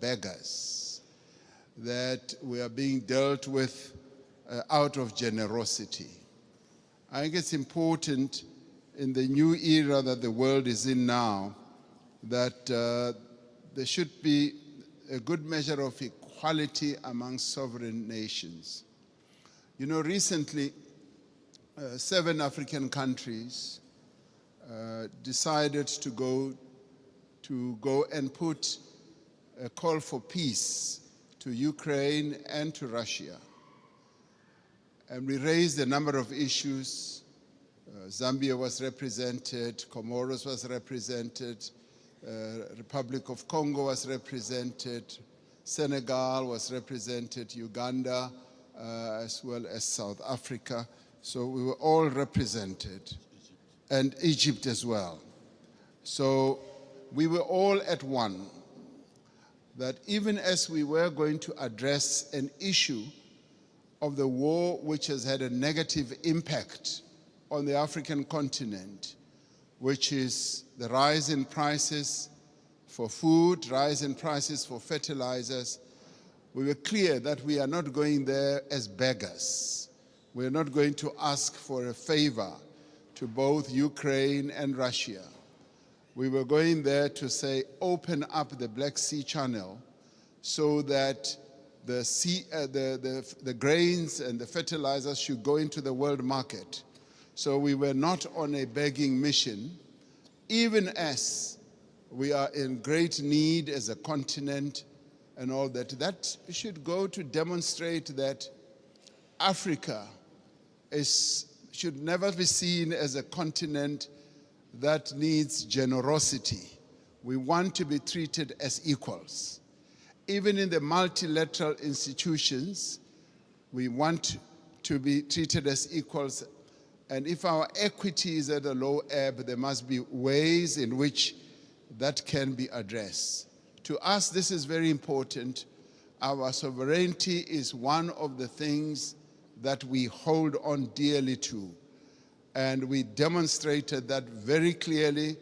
beggars, that we are being dealt with out of generosity. I think it's important in the new era that the world is in now that there should be a good measure of equality among sovereign nations. You know, recently, 7 African countries decided to go and put a call for peace to Ukraine and to Russia. And we raised a number of issues. Zambia was represented, Comoros was represented, Republic of Congo was represented, Senegal was represented, Uganda, as well as South Africa. So we were all represented, and Egypt as well. So we were all at one, that even as we were going to address an issue of the war which has had a negative impact on the African continent, which is the rise in prices for food, rise in prices for fertilizers, we were clear that we are not going there as beggars. We are not going to ask for a favor to both Ukraine and Russia. We were going there to say, open up the Black Sea Channel so that the grains and the fertilizers should go into the world market. So we were not on a begging mission, even as we are in great need as a continent and all that. That should go to demonstrate that Africa should never be seen as a continent that needs generosity. We want to be treated as equals. Even in the multilateral institutions, we want to be treated as equals. And if our equity is at a low ebb, there must be ways in which that can be addressed. To us, this is very important. Our sovereignty is one of the things that we hold on dearly to. And we demonstrated that very clearly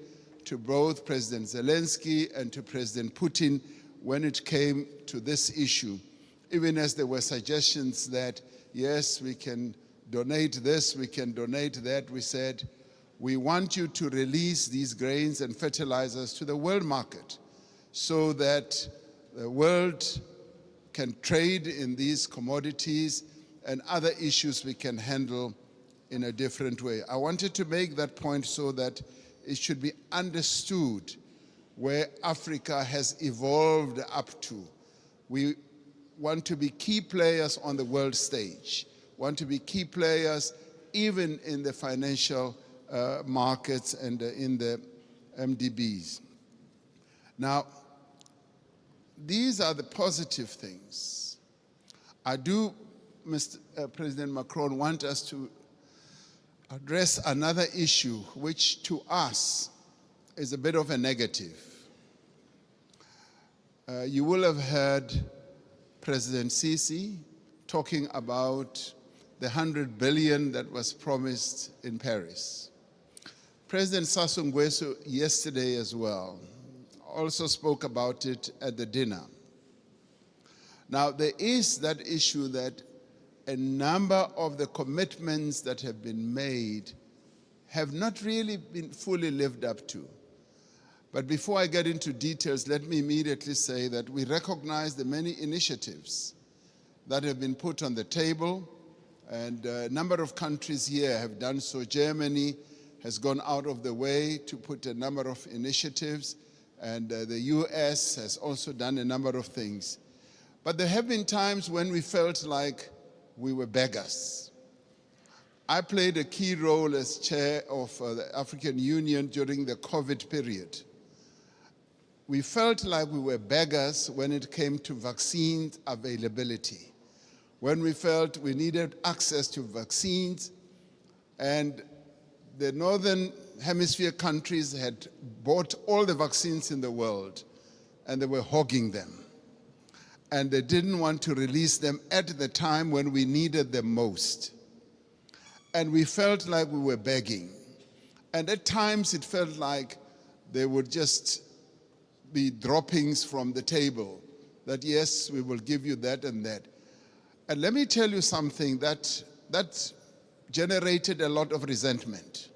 to both President Zelensky and to President Putin when it came to this issue. Even as there were suggestions that, yes, we can donate this, we can donate that, we said, we want you to release these grains and fertilizers to the world market so that the world can trade in these commodities and other issues we can handle in a different way. I wanted to make that point so that it should be understood where Africa has evolved up to. We want to be key players on the world stage, want to be key players even in the financial markets and in the MDBs. Now, these are the positive things. I do, Mr. President Macron, want us to address another issue which to us is a bit of a negative. You will have heard President Sisi talking about the 100 billion that was promised in Paris. President Sassou Nguesso yesterday as well also spoke about it at the dinner. Now there is that issue that a number of the commitments that have been made have not really been fully lived up to. But before I get into details, let me immediately say that we recognize the many initiatives that have been put on the table, and a number of countries here have done so. Germany has gone out of the way to put a number of initiatives, and the US has also done a number of things. But there have been times when we felt like we were beggars. I played a key role as chair of the African Union during the COVID period. We felt like we were beggars when it came to vaccine availability, when we felt we needed access to vaccines, and the Northern Hemisphere countries had bought all the vaccines in the world, and they were hogging them. And they didn't want to release them at the time when we needed them most. And we felt like we were begging. And at times it felt like they would just be droppings from the table that yes, we will give you that and that. And let me tell you something that generated a lot of resentment.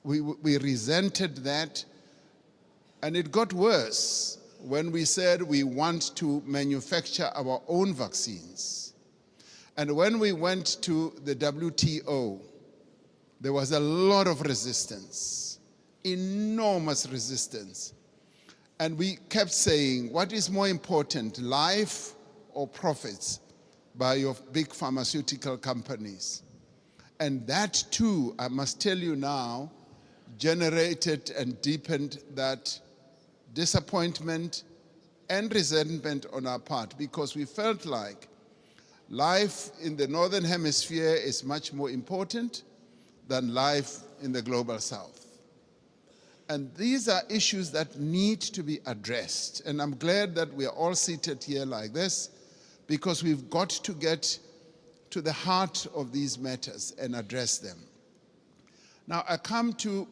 We resented that, and it got worse when we said we want to manufacture our own vaccines. And when we went to the WTO, there was a lot of resistance, enormous resistance. And we kept saying, what is more important, life or profits by your big pharmaceutical companies? And that too, I must tell you now, generated and deepened that disappointment and resentment on our part, because we felt like life in the Northern Hemisphere is much more important than life in the global South. And these are issues that need to be addressed. And I'm glad that we are all seated here like this, because we've got to get to the heart of these matters and address them. Now, I come to